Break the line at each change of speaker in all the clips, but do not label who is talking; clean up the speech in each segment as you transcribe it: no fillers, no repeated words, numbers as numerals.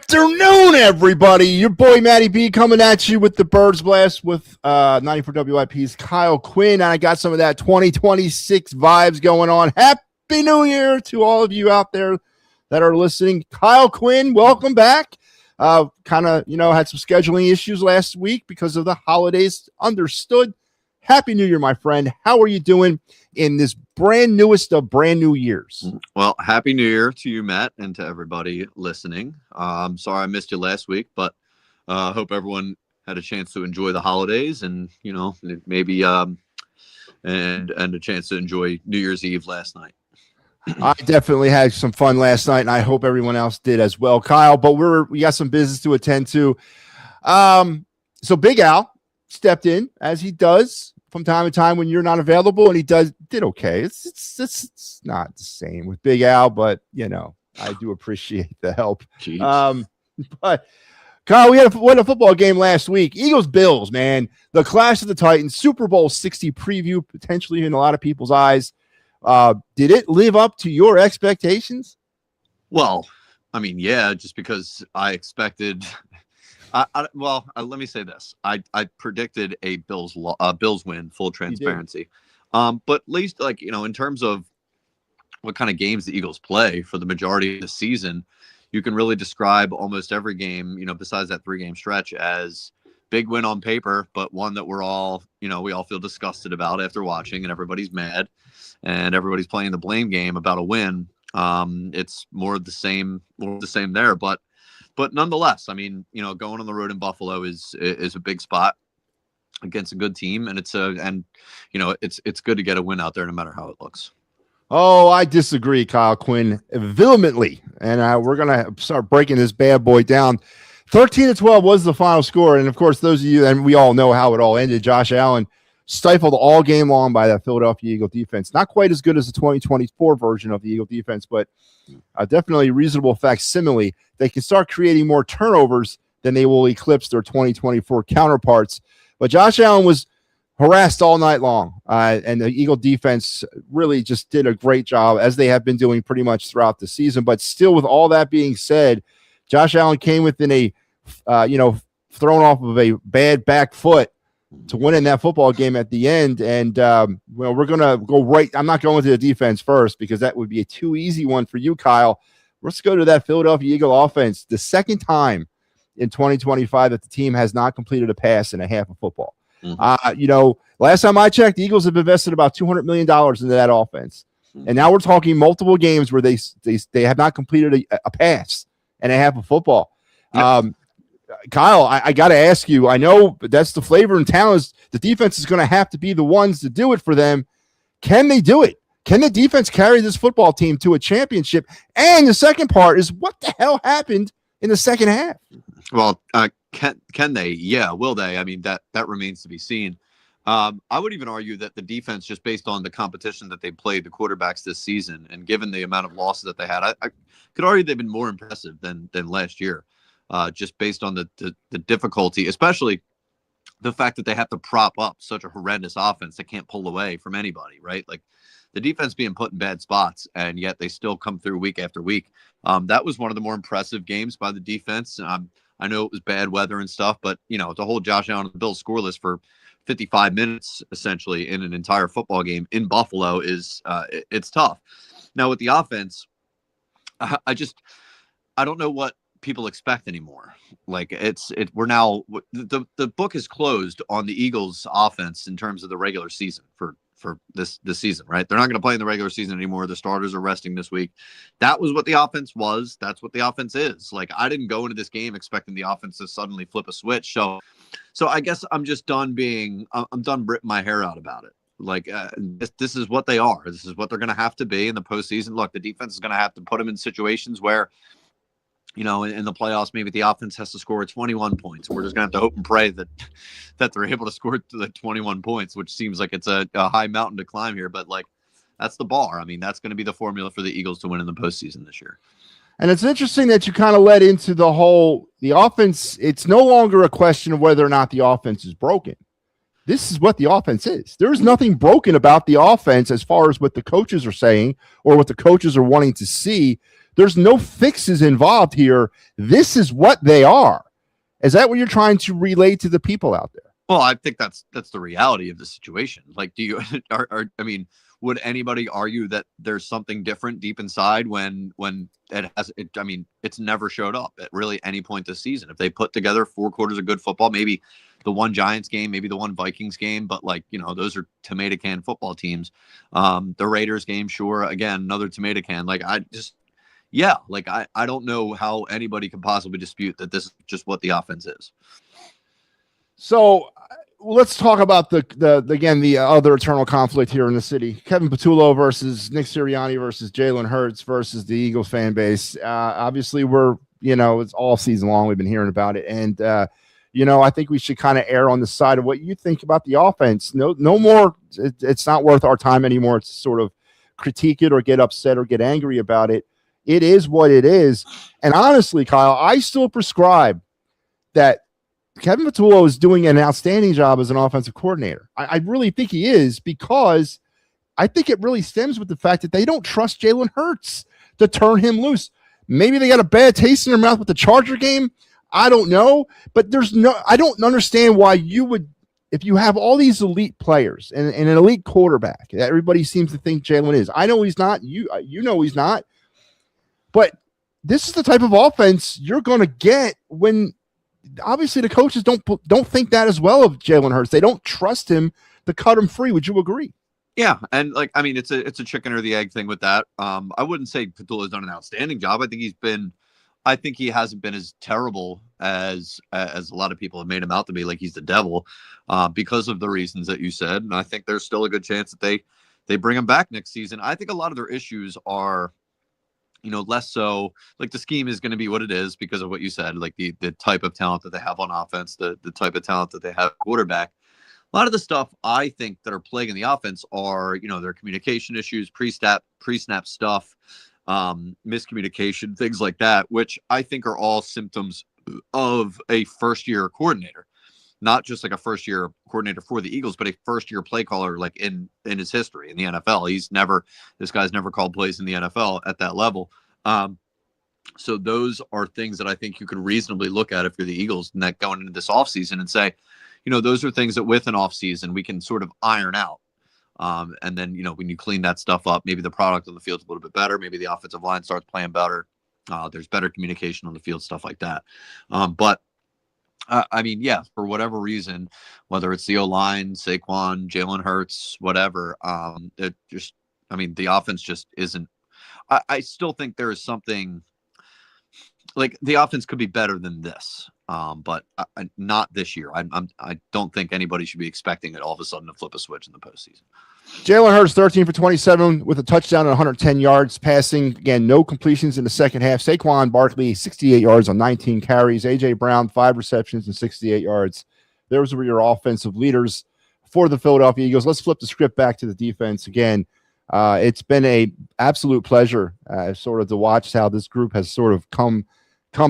Afternoon, everybody. Your boy Matty B coming at you with the Birds Blast with 94 WIP's Kyle Quinn. And I got some of that 2026 vibes going on. Happy New Year to all of you out there that are listening. Kyle Quinn, welcome back. Had some scheduling issues last week because of the holidays. Understood. Happy New Year, my friend. How are you doing in this brand newest of brand new years?
Well, Happy New Year to you, Matt, and to everybody listening. I'm sorry I missed you last week, but hope everyone had a chance to enjoy the holidays and, maybe and a chance to enjoy New Year's Eve last night.
I definitely had some fun last night, and I hope everyone else did as well, Kyle. But we got some business to attend to. So Big Al stepped in, as he does from time to time when you're not available, and he did okay. It's not the same with Big Al, but I do appreciate the help. But Kyle, we had a football game last week. Eagles-Bills, man, the clash of the Titans, Super Bowl 60 preview, potentially in a lot of people's eyes. Did it live up to your expectations?
Well, I mean, yeah, just because I expected. Let me say this: I predicted a Bills win, full transparency. But at least, in terms of what kind of games the Eagles play for the majority of the season, you can really describe almost every game, besides that 3-game stretch, as big win on paper, but one that we all feel disgusted about after watching, and everybody's mad, and everybody's playing the blame game about a win. It's more of the same there, but nonetheless, I mean, going on the road in Buffalo is a big spot against a good team, and it's good to get a win out there no matter how it looks.
Oh, I disagree, Kyle Quinn, vehemently, and we're gonna start breaking this bad boy down. 13-12 was the final score, and of course, those of you, and we all know how it all ended. Josh Allen stifled all game long by that Philadelphia Eagle defense. Not quite as good as the 2024 version of the Eagle defense, but definitely reasonable facsimile. They can start creating more turnovers, then they will eclipse their 2024 counterparts. But Josh Allen was harassed all night long, and the Eagle defense really just did a great job, as they have been doing pretty much throughout the season. But still, with all that being said, Josh Allen came within a, thrown off of a bad back foot to win in that football game at the end. And, we're going to go right. I'm not going to the defense first because that would be a too easy one for you, Kyle. Let's go to that Philadelphia Eagle offense. The second time in 2025 that the team has not completed a pass in a half of football. Mm-hmm. Last time I checked, the Eagles have invested about $200 million into that offense. Mm-hmm. And now we're talking multiple games where they have not completed a pass and a half of football. Yep. Kyle, I got to ask you, I know that's the flavor and talent. The defense is going to have to be the ones to do it for them. Can they do it? Can the defense carry this football team to a championship? And the second part is, what the hell happened in the second half?
Well, can they? Yeah. Will they? I mean, that remains to be seen. I would even argue that the defense, just based on the competition that they played, the quarterbacks this season, and given the amount of losses that they had, I could argue they've been more impressive than last year. Just based on the difficulty, especially the fact that they have to prop up such a horrendous offense that can't pull away from anybody, right? Like the defense being put in bad spots, and yet they still come through week after week. That was one of the more impressive games by the defense. I know it was bad weather and stuff, but to hold Josh Allen and the Bills scoreless for 55 minutes essentially in an entire football game in Buffalo is it's tough. Now with the offense, I don't know what people expect anymore. Like we're now the book is closed on the Eagles offense in terms of the regular season for this season, right? They're not going to play in the regular season anymore. The starters are resting this week. That was what the offense was. That's what the offense is. Like I didn't go into this game expecting the offense to suddenly flip a switch. So I guess I'm just done I'm done ripping my hair out about it. Like this is what they are. This is what they're going to have to be in the postseason. Look, the defense is going to have to put them in situations where in the playoffs, maybe the offense has to score 21 points. We're just going to have to hope and pray that they're able to score the 21 points, which seems like it's a high mountain to climb here. But, that's the bar. I mean, that's going to be the formula for the Eagles to win in the postseason this year.
And it's interesting that you kind of led into the offense. It's no longer a question of whether or not the offense is broken. This is what the offense is. There's nothing broken about the offense as far as what the coaches are saying or what the coaches are wanting to see. There's no fixes involved here. This is what they are. Is that what you're trying to relay to the people out there?
Well, I think that's the reality of the situation. Like, do you I mean, would anybody argue that there's something different deep inside when I mean, it's never showed up at really any point this season. If they put together 4 quarters of good football, maybe the one Giants game, maybe the one Vikings game, but like, those are tomato can football teams. The Raiders game, sure, again, another tomato can. Like, I don't know how anybody can possibly dispute that this is just what the offense is.
So let's talk about the other eternal conflict here in the city. Kevin Patullo versus Nick Sirianni versus Jalen Hurts versus the Eagles fan base. Obviously, it's all season long. We've been hearing about it. And, I think we should kind of err on the side of what you think about the offense. No more. It's not worth our time anymore to sort of critique it or get upset or get angry about it. It is what it is. And honestly, Kyle, I still prescribe that Kevin Patullo is doing an outstanding job as an offensive coordinator. I really think he is, because I think it really stems with the fact that they don't trust Jalen Hurts to turn him loose. Maybe they got a bad taste in their mouth with the Charger game. I don't know, but I don't understand why you would, if you have all these elite players and an elite quarterback, everybody seems to think Jalen is. I know he's not. You know he's not. But this is the type of offense you're going to get when obviously the coaches don't think that as well of Jalen Hurts. They don't trust him to cut him free. Would you agree?
Yeah, and it's a chicken or the egg thing with that. I wouldn't say Patullo's done an outstanding job. I think he hasn't been as terrible as a lot of people have made him out to be, like he's the devil, because of the reasons that you said. And I think there's still a good chance that they bring him back next season. I think a lot of their issues are, less so like the scheme is going to be what it is because of what you said, like the type of talent that they have on offense, the type of talent that they have at quarterback. A lot of the stuff I think that are plaguing the offense are, their communication issues, pre-snap stuff, miscommunication, things like that, which I think are all symptoms of a first-year coordinator, not just like a first-year coordinator for the Eagles, but a first-year play caller, like in his history in the NFL. This guy's never called plays in the NFL at that level. So those are things that I think you could reasonably look at if you're the Eagles and that going into this offseason and say, those are things that with an offseason we can sort of iron out. And then, when you clean that stuff up, maybe the product on the field's a little bit better. Maybe the offensive line starts playing better. There's better communication on the field, stuff like that. But for whatever reason, whether it's the O-line, Saquon, Jalen Hurts, whatever, the offense just isn't. I still think there is something like the offense could be better than this, but not this year. I don't think anybody should be expecting it all of a sudden to flip a switch in the postseason.
Jalen Hurts 13 for 27 with a touchdown and 110 yards passing. Again, no completions in the second half. Saquon Barkley 68 yards on 19 carries. A.J. Brown 5 receptions and 68 yards. Those were your offensive leaders for the Philadelphia Eagles. Let's flip the script back to the defense again. It's been a absolute pleasure sort of to watch how this group has sort of come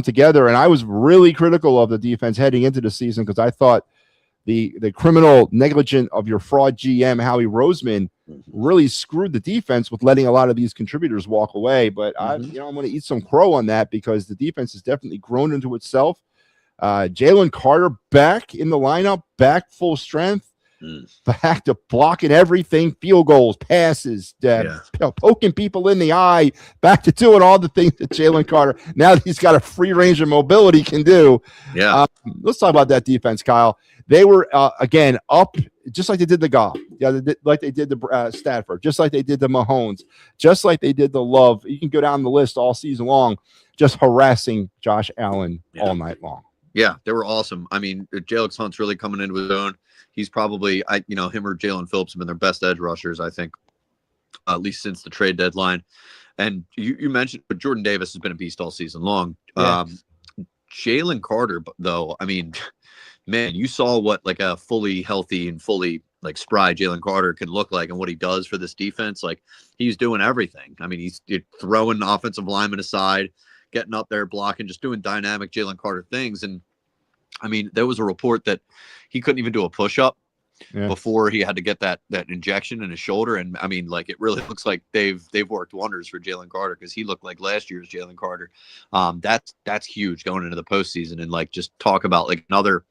together. And I was really critical of the defense heading into the season because I thought the criminal negligence of your fraud GM, Howie Roseman, really screwed the defense with letting a lot of these contributors walk away. But I'm going to eat some crow on that because the defense has definitely grown into itself. Jalen Carter back in the lineup, back full strength, back to blocking everything, field goals, passes, poking people in the eye, back to doing all the things that Jalen Carter, now that he's got a free range of mobility, can do.
Yeah.
Let's talk about that defense, Kyle. They were, again, up just like they did the Goff, like they did the Stafford, just like they did the Mahomes, just like they did the Love. You can go down the list all season long, just harassing Josh Allen all night long.
Yeah, they were awesome. I mean, Jalen Hunt's really coming into his own. He's probably, him or Jalen Phillips have been their best edge rushers, I think, at least since the trade deadline. And you mentioned, but Jordan Davis has been a beast all season long. Yeah. Jalen Carter, though, I mean, man, you saw what like a fully healthy and fully like spry Jalen Carter can look like and what he does for this defense. Like he's doing everything. I mean, he's throwing offensive linemen aside, getting up there, blocking, just doing dynamic Jalen Carter things. And I mean, there was a report that he couldn't even do a push-up.
Yeah.
before he had to get that injection in his shoulder. And I mean, like, it really looks like they've worked wonders for Jalen Carter, because he looked like last year's Jalen Carter. That's huge going into the postseason, and like, just talk about like another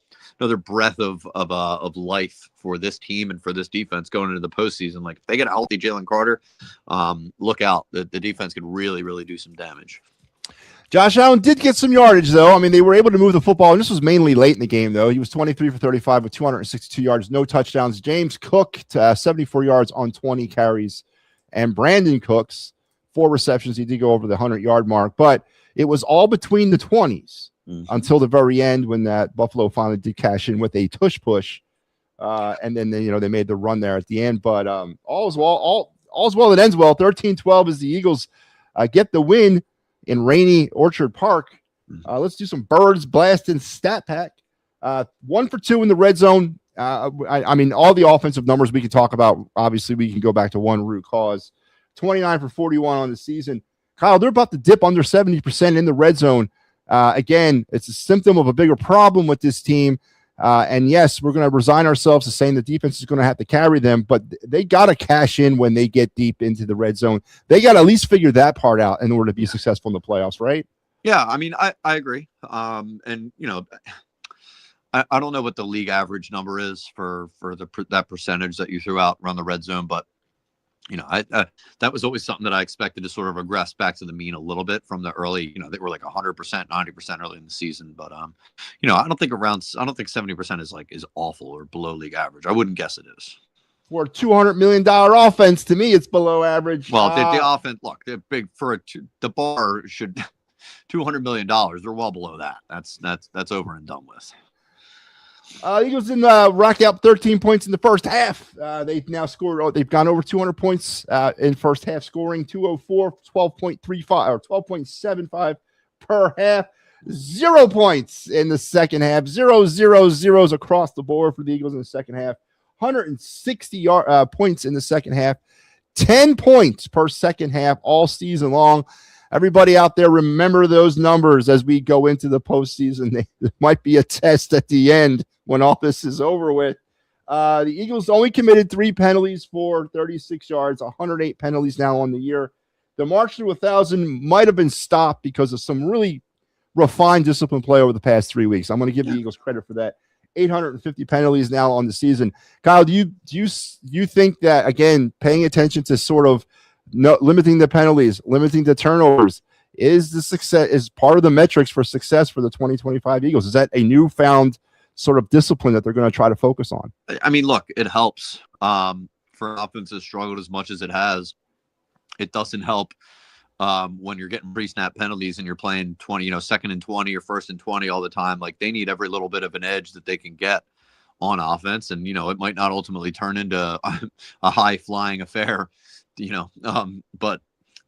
breath of life for this team and for this defense going into the postseason. Like, if they get a healthy Jalen Carter, look out. The defense could really, really do some damage.
Josh Allen did get some yardage, though. I mean, they were able to move the football, and this was mainly late in the game, though. He was 23 for 35 with 262 yards, no touchdowns. James Cook, 74 yards on 20 carries. And Brandon Cooks, 4 receptions. He did go over the 100-yard mark, but it was all between the 20s until the very end, when that Buffalo finally did cash in with a tush push. And then, they made the run there at the end. But all's well that ends well. 13-12 as the Eagles get the win in rainy Orchard Park. Let's do some birds blasting stat pack. 1 for 2 in the red zone. I mean, all the offensive numbers we can talk about. Obviously, we can go back to one root cause. 29 for 41 on the season. Kyle, they're about to dip under 70% in the red zone. Again, it's a symptom of a bigger problem with this team. And yes, we're going to resign ourselves to saying the defense is going to have to carry them, but they got to cash in when they get deep into the red zone. They got to at least figure that part out in order to be successful in the playoffs, right?
Yeah, I mean, I agree. And, I don't know what the league average number is for that percentage that you threw out around the red zone, but that was always something that I expected to sort of regress back to the mean a little bit from the early, they were like 100%, 90% early in the season. But, I don't think 70% is awful or below league average. I wouldn't guess it is.
For a $200 million offense, to me, it's below average.
Well, the offense, look, they're big the bar should $200 million. They're well below that. That's over and done with.
Eagles didn't rack out 13 points in the first half. They've now scored. They've gone over 200 points in first half, scoring 204, 12.35 or 12.75 per half. 0 points in the second half. 0, 0, zeros across the board for the Eagles in the second half. 160 points in the second half. 10 points per second half all season long. Everybody out there, remember those numbers as we go into the postseason. There might be a test at the end when all this is over with. The Eagles only committed 3 penalties for 36 yards, 108 penalties now on the year. The march to 1,000 might have been stopped because of some really refined discipline play over the past 3 weeks. I'm going to give the Eagles credit for that. 850 penalties now on the season. Kyle, do you think that, again, paying attention to sort of limiting the penalties, limiting the turnovers is part of the metrics for success for the 2025 Eagles? Is that a newfound sort of discipline that they're going to try to focus on?
I mean, look, it helps. For an offense that's struggled as much as it has, it doesn't help when you're getting pre-snap penalties and you're playing 20, second and 20 or first and 20 all the time. Like, they need every little bit of an edge that they can get on offense. And, it might not ultimately turn into a high flying affair, but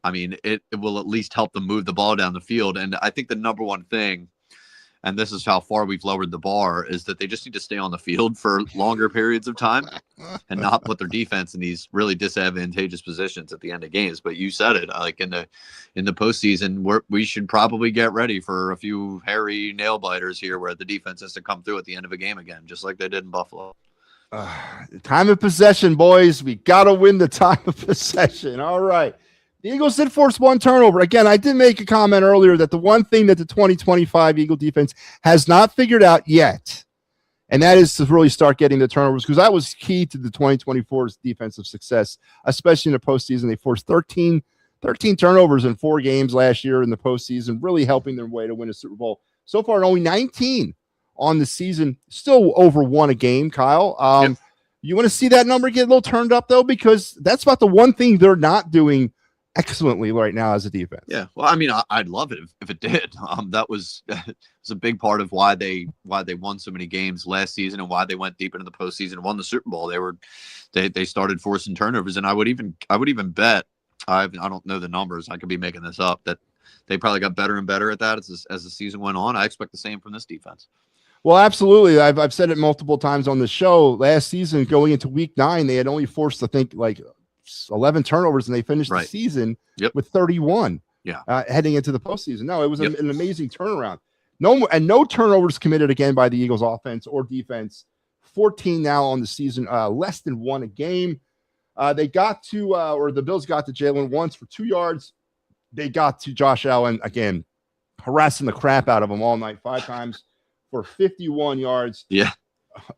I mean, it will at least help them move the ball down the field. And I think the number one thing, and this is how far we've lowered the bar, is that they just need to stay on the field for longer periods of time and not put their defense in these really disadvantageous positions at the end of games. But you said it, like in the postseason, we should probably get ready for a few hairy nail biters here, where the defense has to come through at the end of a game again, just like they did in Buffalo.
Time of possession, boys. We got to win the time of possession. All right. The Eagles did force 1 turnover. Again, I did make a comment earlier that the one thing that the 2025 Eagle defense has not figured out yet, and that is to really start getting the turnovers, because that was key to the 2024's defensive success, especially in the postseason. They forced 13 turnovers in 4 games last year in the postseason, really helping their way to win a Super Bowl. So far, only 19 on the season, still over 1 a game, Kyle.
Yep.
You want to see that number get a little turned up, though, because that's about the one thing they're not doing excellently right now as a defense.
Yeah, well, I mean, I'd love it if it did. That was a big part of why they won so many games last season and why they went deep into the postseason and won the Super Bowl. They started forcing turnovers, and I would even bet, I don't know the numbers, I could be making this up, that they probably got better and better at that as the season went on. I expect the same from this defense.
Well, absolutely. I've said it multiple times on the show. Last season, going into week 9, they had only forced, I think, like 11 turnovers, and they finished the season with 31.
Yeah,
heading into the postseason. No, it was an amazing turnaround. No turnovers committed again by the Eagles offense or defense 14 now on the season, less than 1 a game. They got to, or the Bills got to Jalen once for 2 yards. They got to Josh Allen, again, harassing the crap out of him all night, 5 times for 51 yards.
Yeah.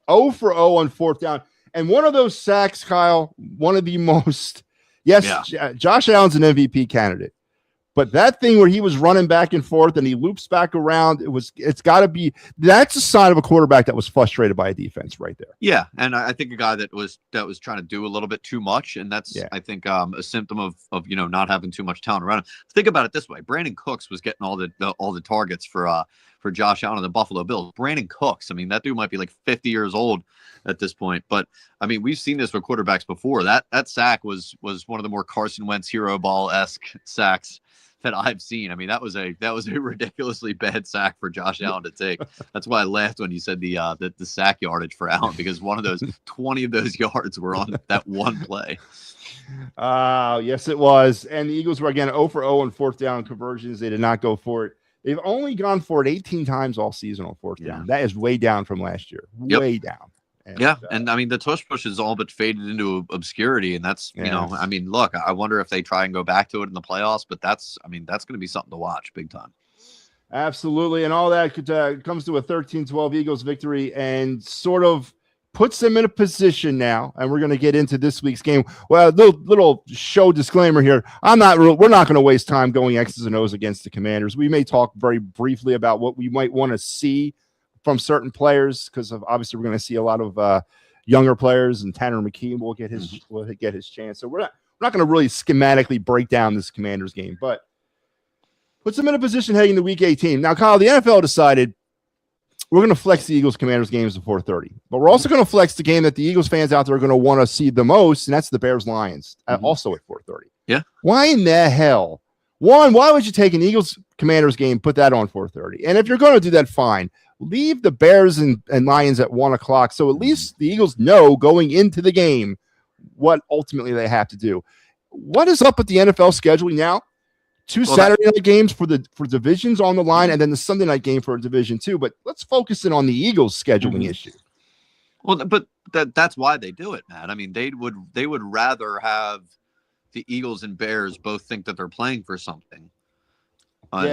0 for 0 on 4th down. And one of those sacks, Kyle, one of the most, Josh Allen's an MVP candidate. But that thing where he was running back and forth and he loops back around, it's got to be, that's a sign of a quarterback that was frustrated by a defense right there.
Yeah, and I think a guy that was trying to do a little bit too much, and that's I think a symptom of not having too much talent around him. Think about it this way: Brandon Cooks was getting all the targets for Josh Allen and the Buffalo Bills. Brandon Cooks, I mean, that dude might be like 50 years old at this point, but I mean, we've seen this with quarterbacks before. That sack was one of the more Carson Wentz hero ball-esque sacks that I've seen. I mean, that was a ridiculously bad sack for Josh Allen to take. That's why I laughed when you said the sack yardage for Allen, because 20 of those yards were on that one play.
Yes, it was. And the Eagles were again 0 for 0 on 4th down conversions. They did not go for it. They've only gone for it 18 times all season on 4th down. That is way down from last year. Way down. And,
and I mean, the tush push is all but faded into obscurity, and that's I mean, look, I wonder if they try and go back to it in the playoffs, but that's going to be something to watch big time.
Absolutely, and all that comes to a 13-12 Eagles victory, and sort of puts them in a position now. And we're going to get into this week's game. Well, little show disclaimer here: we're not going to waste time going X's and O's against the Commanders. We may talk very briefly about what we might want to see from certain players, because obviously we're going to see a lot of younger players, and Tanner McKee will get his chance. So we're not going to really schematically break down this Commanders game, but puts them in a position heading to Week 18. Now, Kyle, the NFL decided we're going to flex the Eagles Commanders games to 4:30, but we're also going to flex the game that the Eagles fans out there are going to want to see the most, and that's the Bears Lions, also at 4:30.
Yeah.
Why in the hell? One, why would you take an Eagles Commanders game, put that on 4:30? And if you're going to do that, fine. Leave the Bears and Lions at 1 o'clock, so at least the Eagles know going into the game what ultimately they have to do. What is up with the NFL scheduling now? 2 Saturday night games for divisions on the line, and then the Sunday night game for a division too. But let's focus in on the Eagles scheduling issue.
Well, but that's why they do it, Matt. I mean, they would rather have the Eagles and Bears both think that they're playing for something.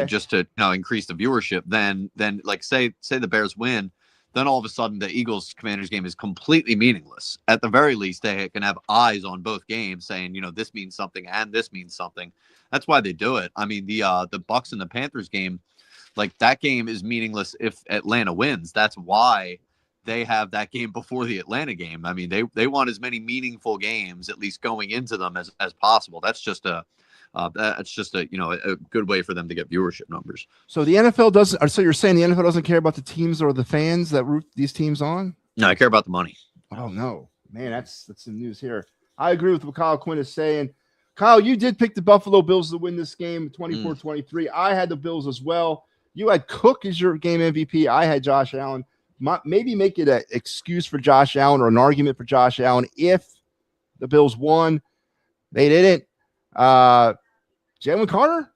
Just to increase the viewership, then like say the Bears win, then all of a sudden the Eagles Commanders game is completely meaningless. At the very least, they can have eyes on both games saying, this means something and this means something. That's why they do it. I mean, the Bucks and the Panthers game, like that game is meaningless if Atlanta wins. That's why they have that game before the Atlanta game. I mean, they want as many meaningful games, at least going into them, as possible. That's just a good way for them to get viewership numbers.
So the NFL doesn't. So you're saying the NFL doesn't care about the teams or the fans that root these teams on?
No, I care about the money.
Oh no, man, that's some news here. I agree with what Kyle Quinn is saying. Kyle, you did pick the Buffalo Bills to win this game, 24-23. I had the Bills as well. You had Cook as your game MVP. I had Josh Allen. Maybe make it an excuse for Josh Allen or an argument for Josh Allen if the Bills won. They didn't. Jalen Carter?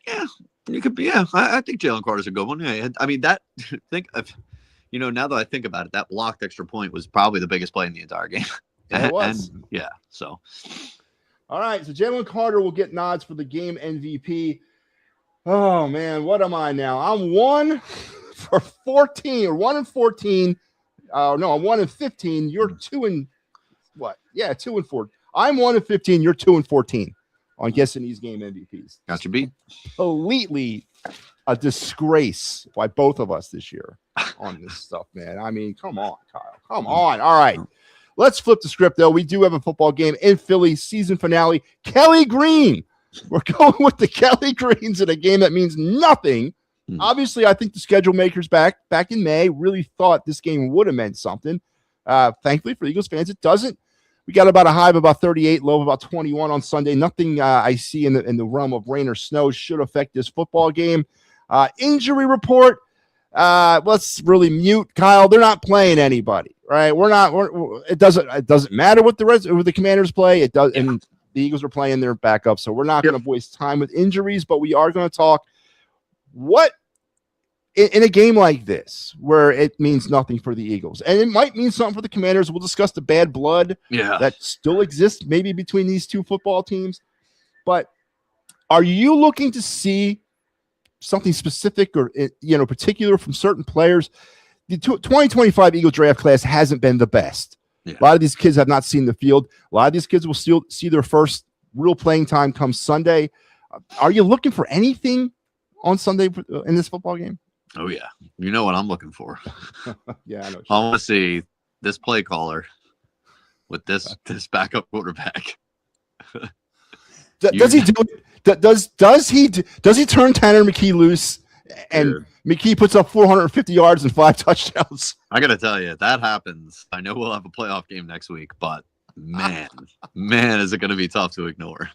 Yeah, you could be. Yeah, I think Jalen Carter's a good one. Yeah, I mean now that I think about it, that blocked extra point was probably the biggest play in the entire game.
Yeah, it was.
And, so.
All right, so Jalen Carter will get nods for the game MVP. Oh man, what am I now? I'm 1 for 14 or 1 and 14. No, I'm 1 and 15. You're 2 and what? Yeah, 2 and 4. I'm 1 and 15. You're 2 and 14 on guessing these game MVPs.
Got you beat.
Completely a disgrace by both of us this year on this stuff, man. I mean, come on, Kyle. Come on. All right. Let's flip the script, though. We do have a football game in Philly, season finale. Kelly Green. We're going with the Kelly Greens in a game that means nothing. Obviously, I think the schedule makers back in May really thought this game would have meant something. Thankfully for Eagles fans, it doesn't. We got about a high of about 38, low of about 21 on Sunday. Nothing I see in the realm of rain or snow should affect this football game. Injury report. Let's really mute Kyle. They're not playing anybody, right? It doesn't matter what the Commanders play. It does, and the Eagles are playing their backup, so we're not going to waste time with injuries. But we are going to talk. What in a game like this, where it means nothing for the Eagles, and it might mean something for the Commanders. We'll discuss the bad blood that still exists maybe between these two football teams. But are you looking to see something specific or particular from certain players? The 2025 Eagle draft class hasn't been the best. Yeah. A lot of these kids have not seen the field. A lot of these kids will still see their first real playing time come Sunday. Are you looking for anything on Sunday in this football game?
Oh, yeah. You know what I'm looking for.
Yeah, I know.
I want to see this play caller with this backup quarterback.
Does he do it? Does he turn Tanner McKee loose and McKee puts up 450 yards and 5 touchdowns?
I got to tell you, if that happens, I know we'll have a playoff game next week, but man, is it going to be tough to ignore.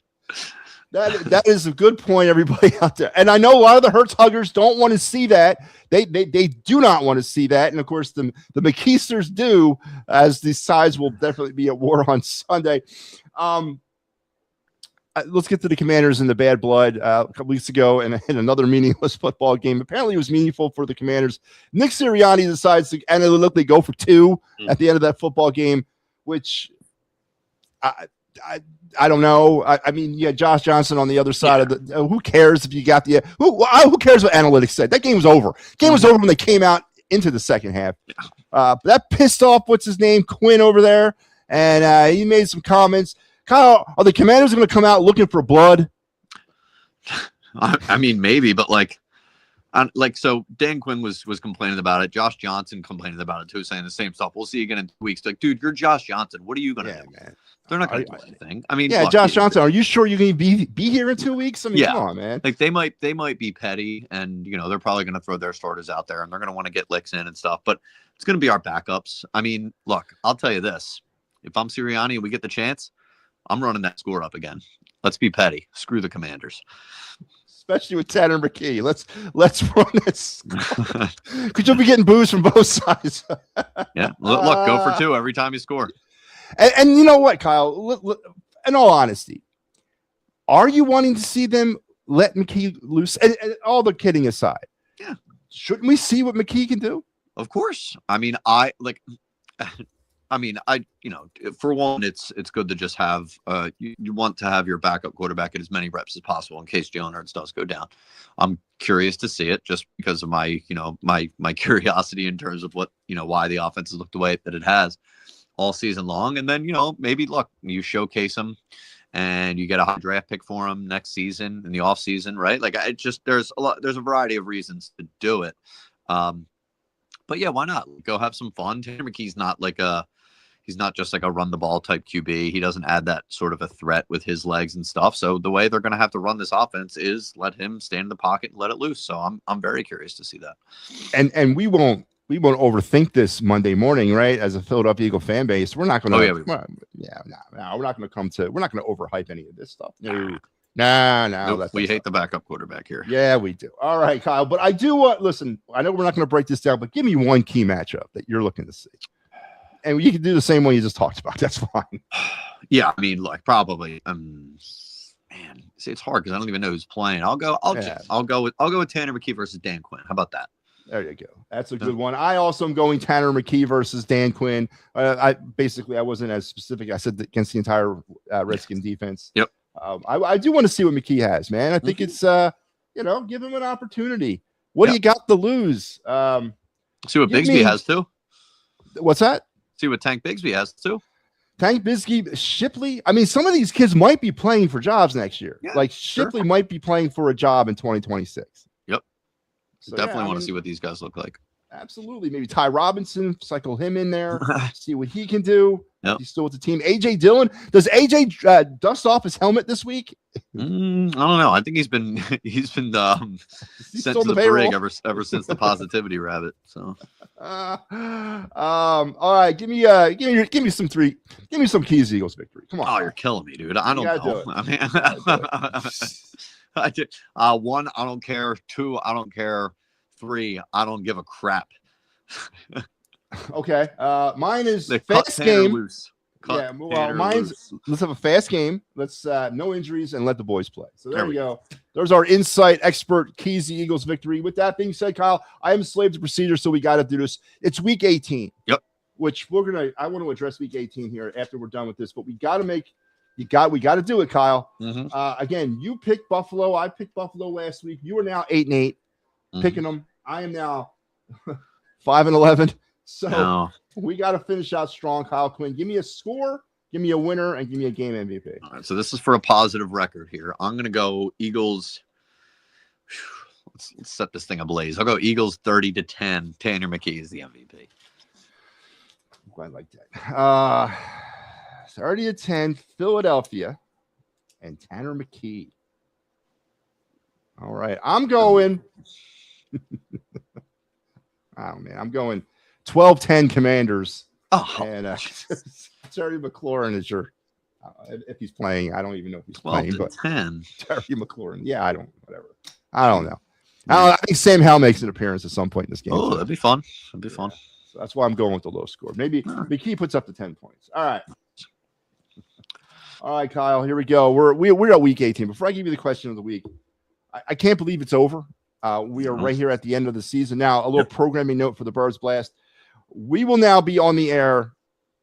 That is a good point, everybody out there. And I know a lot of the Hurts huggers don't want to see that. They do not want to see that. And of course, the McKeesters do, as these sides will definitely be at war on Sunday. Let's get to the Commanders and the bad blood. A couple weeks ago in another meaningless football game. Apparently it was meaningful for the Commanders. Nick Sirianni decides to analytically go for 2 at the end of that football game, which I don't know. I mean, yeah, Josh Johnson on the other side of the. Who cares if you got the? Who cares what analytics said? That game was over. Game was over when they came out into the second half. That pissed off what's his name, Quinn over there, and he made some comments. Kyle, are the Commanders going to come out looking for blood?
I mean, maybe, but so Dan Quinn was complaining about it. Josh Johnson complaining about it too, saying the same stuff. We'll see you again in 2 weeks. Like, dude, you're Josh Johnson. What are you going to do? Man. They're not going to do anything. I mean,
look, Josh Johnson, are you sure you're going to be here in 2 weeks? I mean, come on, man.
Like they might be petty, and they're probably going to throw their starters out there, and they're going to want to get licks in and stuff. But it's going to be our backups. I mean, look, I'll tell you this: if I'm Sirianni and we get the chance, I'm running that score up again. Let's be petty. Screw the Commanders.
Especially with Tanner McKee. Let's run this. Could you be getting boos from both sides?
Yeah. Look, go for 2 every time you score.
And you know what, Kyle? In all honesty, are you wanting to see them let McKee loose? And all the kidding aside, shouldn't we see what McKee can do?
Of course. I mean, for one, it's good to just have you want to have your backup quarterback at as many reps as possible in case Jalen Hurts does go down. I'm curious to see it just because of my curiosity in terms of what why the offense has looked the way that it has all season long. And then maybe look, you showcase him and you get a high draft pick for him next season in the off season, right? Like there's a variety of reasons to do it. But yeah, why not go have some fun? Tanner McKee's he's not just like a run the ball type QB. He doesn't add that sort of a threat with his legs and stuff. So the way they're going to have to run this offense is let him stand in the pocket and let it loose. So I'm very curious to see that.
And we won't overthink this Monday morning, right? As a Philadelphia Eagle fan base, we're not going to. We're not going to overhype any of this stuff. No.
Nope, we hate the backup quarterback here.
Yeah, we do. All right, Kyle. But I do want. Listen, I know we're not going to break this down, but give me one key matchup that you're looking to see. And you can do the same one you just talked about. That's fine.
Yeah, I mean, like probably. Man, see, it's hard because I don't even know who's playing. I'll go with Tanner McKee versus Dan Quinn. How about that?
There you go. That's a good one. I also am going Tanner McKee versus Dan Quinn. I wasn't as specific. I said against the entire Redskin defense.
Yep.
I do want to see what McKee has, man. I think it's give him an opportunity. What do you got to lose?
See what Bigsby has too.
What's that?
See what Tank Bigsby has too.
Tank Bigsby, Shipley. I mean, some of these kids might be playing for jobs next year.
Yeah,
like Shipley might be playing for a job in 2026.
Yep. So, definitely want to see what these guys look like.
Absolutely. Maybe Ty Robinson, cycle him in there, see what he can do.
Yep.
He's still with the team. AJ Dillon. Does AJ dust off his helmet this week?
I don't know. I think he's been sent to the brig ever since the positivity rabbit. So,
all right. Give me some Keys Eagles victory. Come on.
Oh, you're killing me, dude. I don't know. I mean, one, I don't care. Two, I don't care. Three, I don't give a crap.
Okay. Mine is fast game.
Loose.
Yeah, well, let's have a fast game. Let's no injuries and let the boys play. So there you go. There's our insight expert keys the Eagles victory. With that being said, Kyle, I am a slave to procedure, so we got to do this. It's week 18.
Yep.
Which I want to address week 18 here after we're done with this, but we got to do it, Kyle.
Mm-hmm.
Again, you picked Buffalo. I picked Buffalo last week. You are now 8-8 picking them. I am now 5-11. So we got to finish out strong, Kyle Quinn. Give me a score, give me a winner, and give me a game MVP.
All right, so this is for a positive record here. I'm going to go Eagles. Let's set this thing ablaze. I'll go Eagles 30-10. Tanner McKee is the MVP.
I like that. 30-10, Philadelphia, and Tanner McKee. All right, I'm going. Oh man, I'm going 12-10 Commanders.
Oh,
and Terry McLaurin is your. If he's playing, I don't even know if he's playing. But
10.
Terry McLaurin, yeah, I don't know. I think Sam Howell makes an appearance at some point in this game.
Oh, that'd be fun. That'd be fun.
So that's why I'm going with the low score. Maybe McKee puts up to 10 points. All right. All right, Kyle, here we go. We're at week 18. Before I give you the question of the week, I can't believe it's over. We are right here at the end of the season. Now, a little programming note for the Birds Blast. We will now be on the air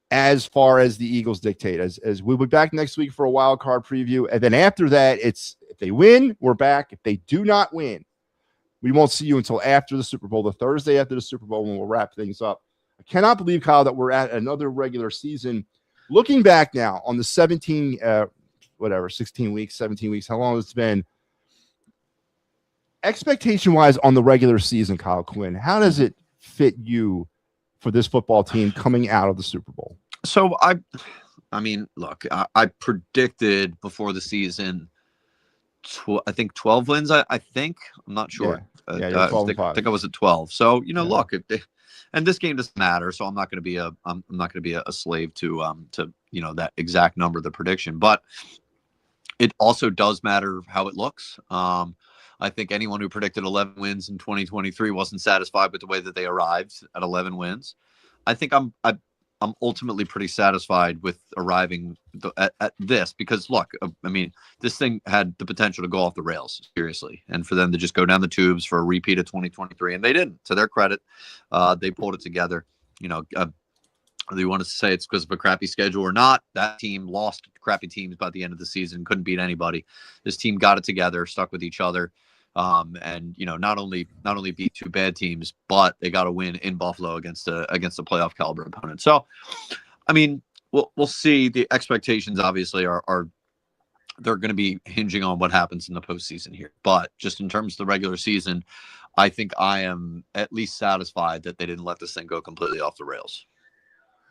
as far as the Eagles dictate. As we'll be back next week for a wild card preview. And then after that, it's if they win, we're back. If they do not win, we won't see you until after the Super Bowl, the Thursday after the Super Bowl, when we'll wrap things up. I cannot believe, Kyle, that we're at another regular season. Looking back now on the 16 weeks, 17 weeks, how long it's been. Expectation-wise on the regular season, Kyle Quinn, how does it fit you for this football team coming out of the Super Bowl?
So, I mean, look, I predicted before the season, I think 12 wins, I think. I'm not sure.
Yeah,
I think I was at 12. So, look, and this game doesn't matter, so I'm not going to be a slave to that exact number, the prediction. But it also does matter how it looks. I think anyone who predicted 11 wins in 2023 wasn't satisfied with the way that they arrived at 11 wins. I think I'm ultimately pretty satisfied with arriving at this because, look, I mean, this thing had the potential to go off the rails, seriously, and for them to just go down the tubes for a repeat of 2023, and they didn't. To their credit, they pulled it together. Whether you want to say it's because of a crappy schedule or not, that team lost crappy teams by the end of the season, couldn't beat anybody. This team got it together, stuck with each other, and not only beat two bad teams, but they got a win in Buffalo against a playoff caliber opponent. So, I mean, we'll see. The expectations obviously are they're going to be hinging on what happens in the postseason here. But just in terms of the regular season, I think I am at least satisfied that they didn't let this thing go completely off the rails.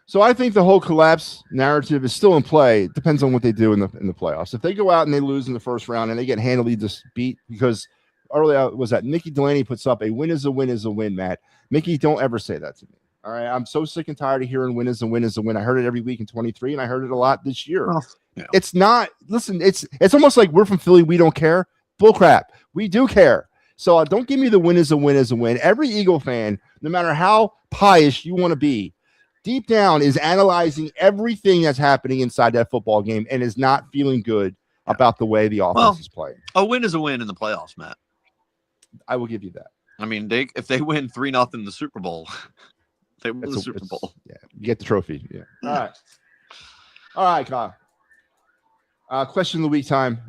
So I think the whole collapse narrative is still in play. It depends on what they do in the playoffs. If they go out and they lose in the first round and they get handily beat, because earlier was that Mickey Delaney puts up a win is a win is a win, Matt. Mickey, don't ever say that to me. All right. I'm so sick and tired of hearing win is a win is a win. I heard it every week in 23, and I heard it a lot this year.
Well, yeah.
It's not, listen, it's almost like we're from Philly. We don't care. Bull crap. We do care. So don't give me the win is a win is a win. Every Eagle fan, no matter how pious you want to be, deep down is analyzing everything that's happening inside that football game and is not feeling good about the way the offense is playing.
A win is a win in the playoffs, Matt.
I will give you that.
I mean, if they win 3-0 in the Super Bowl, they win the Super Bowl.
Yeah, you get the trophy. Yeah. All right, Kyle. Question of the week time.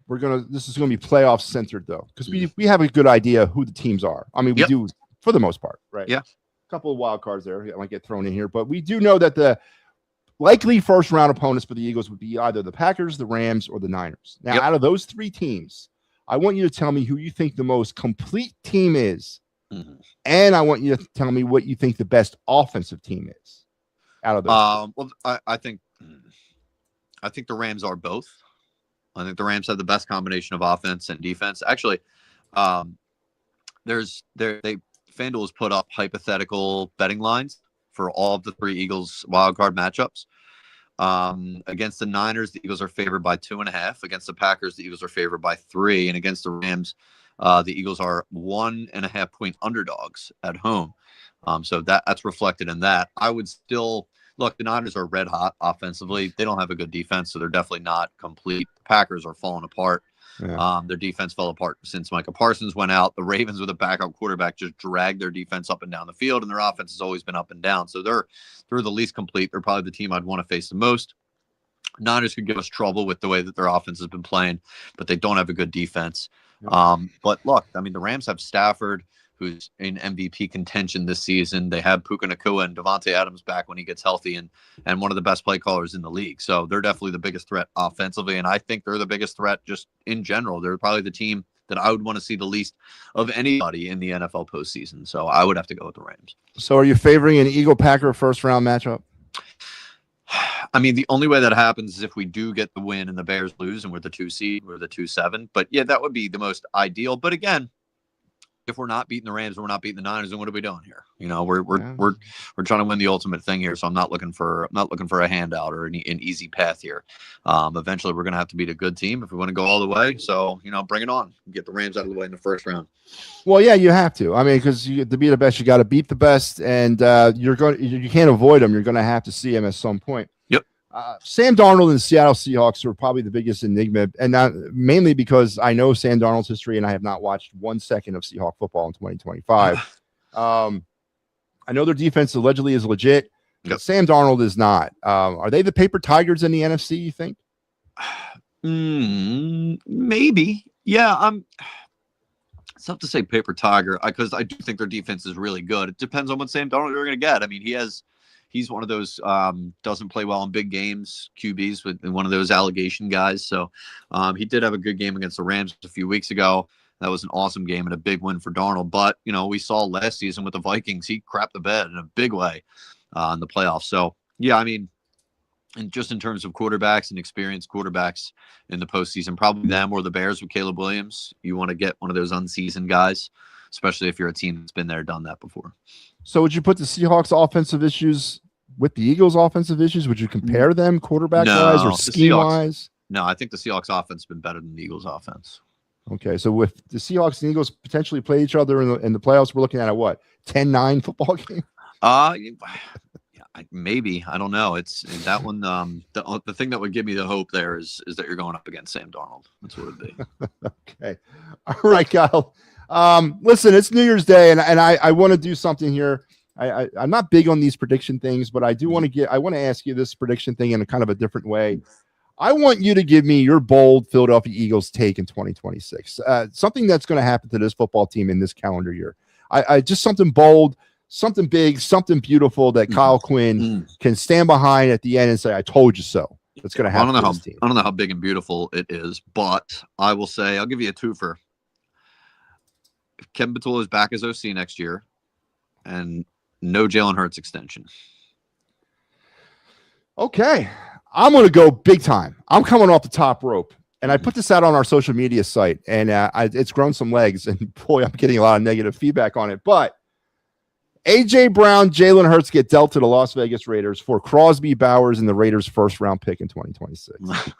This is gonna be playoff centered though, because we have a good idea who the teams are. I mean, we do for the most part, right?
Yeah.
Couple of wild cards there that might get thrown in here, but we do know that the likely first round opponents for the Eagles would be either the Packers, the Rams, or the Niners. Now, out of those three teams, I want you to tell me who you think the most complete team is, and I want you to tell me what you think the best offensive team is out of those.
Well, I think the Rams are both. I think the Rams have the best combination of offense and defense. Actually, FanDuel has put up hypothetical betting lines for all of the three Eagles wildcard matchups. Against the Niners, the Eagles are favored by 2.5. Against the Packers, the Eagles are favored by 3. And against the Rams, the Eagles are 1.5 point underdogs at home. So that's reflected in that. I would still, look, the Niners are red hot offensively. They don't have a good defense, so they're definitely not complete. The Packers are falling apart.
Yeah.
Their defense fell apart since Micah Parsons went out. The Ravens with a backup quarterback just dragged their defense up and down the field, and their offense has always been up and down. So they're the least complete. They're probably the team I'd want to face the most. Niners could give us trouble with the way that their offense has been playing, but they don't have a good defense. But look, I mean, the Rams have Stafford, who's in MVP contention this season. They have Puka Nacua and Devontae Adams back when he gets healthy, and one of the best play callers in the league. So they're definitely the biggest threat offensively, and I think they're the biggest threat just in general. They're probably the team that I would want to see the least of anybody in the NFL postseason. So I would have to go with the Rams.
So are you favoring an Eagle-Packer first-round matchup?
I mean, the only way that happens is if we do get the win and the Bears lose and we're the 2 seed, we're the 2-7. But yeah, that would be the most ideal. But again, if we're not beating the Rams and we're not beating the Niners, then what are we doing here? You know, we're trying to win the ultimate thing here. So I'm not looking for a handout or an easy path here. Eventually we're going to have to beat a good team if we want to go all the way. So, you know, bring it on. Get the Rams out of the way in the first round.
Well, yeah, you have to. I mean, because to be the best, you got to beat the best, and you can't avoid them. You're going to have to see them at some point.
Yep.
Sam Darnold and the Seattle Seahawks are probably the biggest enigma, and not mainly because I know Sam Darnold's history, and I have not watched 1 second of Seahawk football in 2025. I know their defense allegedly is legit. But Sam Darnold is not. Are they the paper tigers in the NFC, you think?
Maybe. Yeah, it's tough to say paper tiger because I do think their defense is really good. It depends on what Sam Darnold you're going to get. I mean, he's one of those doesn't play well in big games QBs with one of those allegation guys. So he did have a good game against the Rams a few weeks ago. That was an awesome game and a big win for Darnold. But, you know, we saw last season with the Vikings, he crapped the bed in a big way in the playoffs. So, yeah, I mean, and just in terms of quarterbacks and experienced quarterbacks in the postseason, probably them or the Bears with Caleb Williams. You want to get one of those unseasoned guys, especially if you're a team that's been there, done that before.
So would you put the Seahawks offensive issues with the Eagles offensive issues? Would you compare them quarterback-wise or scheme-wise?
No, I think the Seahawks offense has been better than the Eagles offense.
Okay, so with the Seahawks and Eagles potentially play each other in the playoffs, we're looking at a what, 10-9 football game?
Maybe. I don't know. It's that one. The thing that would give me the hope there is that you're going up against Sam Darnold. That's what it'd be.
Okay. All right, Kyle. Listen, it's New Year's Day, and I want to do something here. I'm not big on these prediction things, but I do want to I want to ask you this prediction thing in a kind of a different way. I want you to give me your bold Philadelphia Eagles take in 2026. Something that's going to happen to this football team in this calendar year. I just something bold, something big, something beautiful that Kyle Quinn can stand behind at the end and say, "I told you so." That's going to happen to this team.
I don't know how big and beautiful it is, but I will say I'll give you a twofer. If Kevin Batula is back as OC next year, and no Jalen Hurts extension.
Okay. I'm going to go big time. I'm coming off the top rope. And I put this out on our social media site, and it's grown some legs. And boy, I'm getting a lot of negative feedback on it. But A.J. Brown, Jalen Hurts get dealt to the Las Vegas Raiders for Crosby, Bowers, and the Raiders' first-round pick in 2026.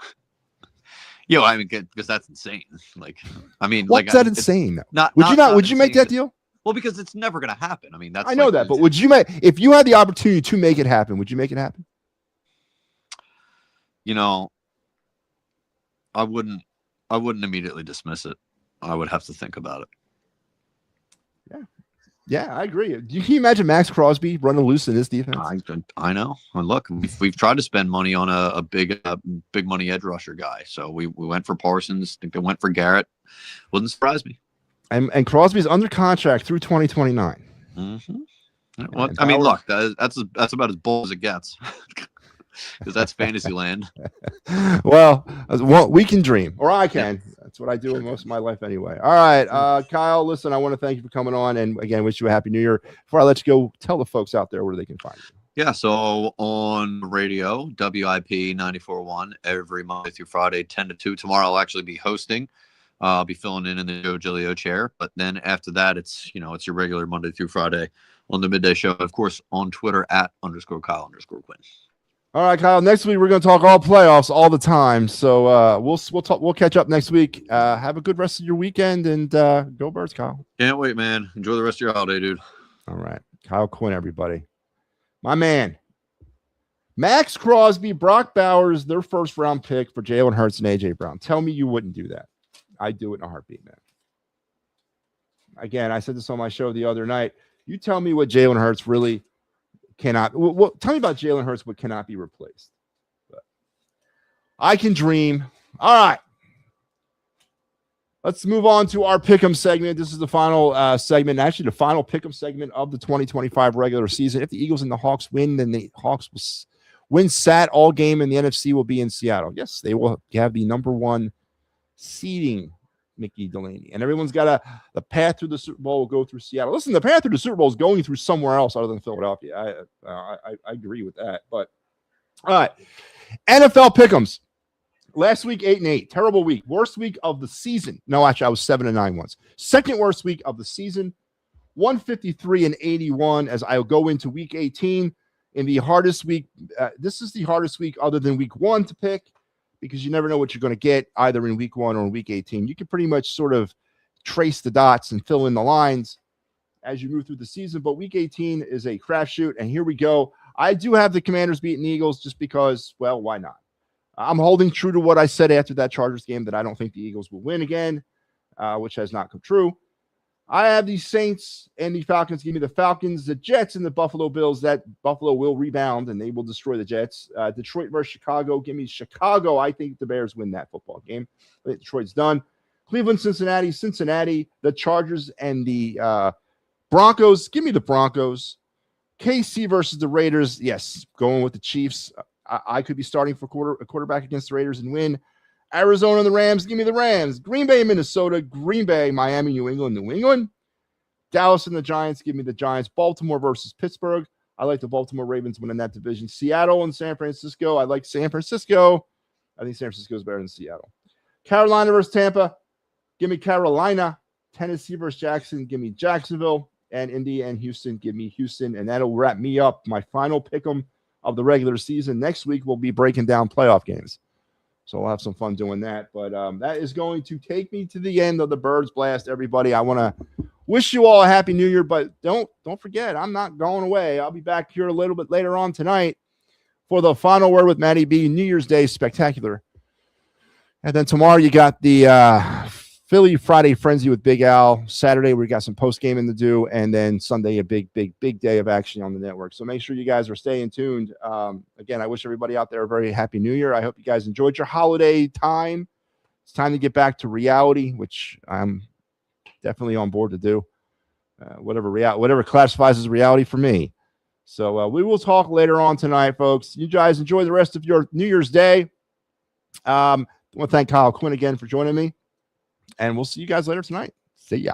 Yo, I mean, because that's insane.
What's that insane? Would you make that deal?
Well, because it's never going to happen. I mean, I
know that, but would you if you had the opportunity to make it happen? Would you make it happen?
You know, I wouldn't immediately dismiss it. I would have to think about it.
Yeah, I agree. Can you imagine Max Crosby running loose in this defense?
I know. And look, we've tried to spend money on a big money edge rusher guy. So we went for Parsons. I think they went for Garrett. Wouldn't surprise me.
And Crosby's under contract through 2029.
Mm-hmm. Well, I mean, look, that's about as bold as it gets. Because that's fantasy land.
Well, we can dream, or I can. That's what I do in most of my life anyway. All right, Kyle, listen, I want to thank you for coming on, and again, wish you a happy New Year. Before I let you go, tell the folks out there where they can find you.
Yeah, so on radio, WIP 94.1 every Monday through Friday, 10 to 2. Tomorrow I'll actually be hosting. I'll be filling in the Joe Giglio chair. But then after that, it's your regular Monday through Friday on the midday show. Of course, on Twitter @_Kyle_Quinn. All
right, Kyle. Next week we're going to talk all playoffs all the time. So we'll catch up next week. Have a good rest of your weekend, and go Birds, Kyle.
Can't wait, man. Enjoy the rest of your holiday, dude.
All right, Kyle Quinn, everybody, my man. Max Crosby, Brock Bowers, their first round pick for Jalen Hurts and AJ Brown. Tell me you wouldn't do that. I'd do it in a heartbeat, man. Again, I said this on my show the other night. You tell me what Jalen Hurts really cannot. Well, tell me about Jalen Hurts what cannot be replaced. But I can dream. All right. Let's move on to our pick'em segment. This is the final segment, actually the final pick'em segment of the 2025 regular season. If the Eagles and the Hawks win, then the Hawks will win sat all game, and the NFC will be in Seattle. Yes, they will have the number one seeding, Mickey Delaney. And everyone's got the path through the Super Bowl will go through Seattle. Listen, the path through the Super Bowl is going through somewhere else other than Philadelphia. I agree with that. But all right, NFL pick'ems. Last week, 8-8. Terrible week. Worst week of the season. No, actually, I was 7-9 once. Second worst week of the season. 153-81 as I'll go into week 18 in the hardest week. This is the hardest week other than week 1 to pick because you never know what you're going to get either in week 1 or in week 18. You can pretty much sort of trace the dots and fill in the lines as you move through the season. But week 18 is a crapshoot. And here we go. I do have the Commanders beating the Eagles just because, well, why not? I'm holding true to what I said after that Chargers game that I don't think the Eagles will win again, which has not come true. I have the Saints and the Falcons. Give me the Falcons, the Jets, and the Buffalo Bills. That Buffalo will rebound, and they will destroy the Jets. Detroit versus Chicago. Give me Chicago. I think the Bears win that football game. I think Detroit's done. Cleveland, Cincinnati, the Chargers, and the Broncos. Give me the Broncos. KC versus the Raiders. Yes, going with the Chiefs. I could be starting for a quarterback against the Raiders and win. Arizona and the Rams, give me the Rams. Green Bay, Minnesota. Green Bay, Miami, New England. Dallas and the Giants, give me the Giants. Baltimore versus Pittsburgh. I like the Baltimore Ravens winning that division. Seattle and San Francisco. I like San Francisco. I think San Francisco is better than Seattle. Carolina versus Tampa. Give me Carolina. Tennessee versus Jackson. Give me Jacksonville. And Indy and Houston. Give me Houston. And that'll wrap me up. My final pick'em of the regular season. Next week, we'll be breaking down playoff games. So we'll have some fun doing that. But that is going to take me to the end of the Birds Blast, everybody. I want to wish you all a happy New Year, but don't forget, I'm not going away. I'll be back here a little bit later on tonight for the final word with Matty B, New Year's Day Spectacular. And then tomorrow you got the Philly Friday Frenzy with Big Al. Saturday, we got some post-gaming to do. And then Sunday, a big day of action on the network. So make sure you guys are staying tuned. Again, I wish everybody out there a very happy New Year. I hope you guys enjoyed your holiday time. It's time to get back to reality, which I'm definitely on board to do. Whatever classifies as reality for me. So we will talk later on tonight, folks. You guys enjoy the rest of your New Year's Day. I want to thank Kyle Quinn again for joining me. And we'll see you guys later tonight. See ya.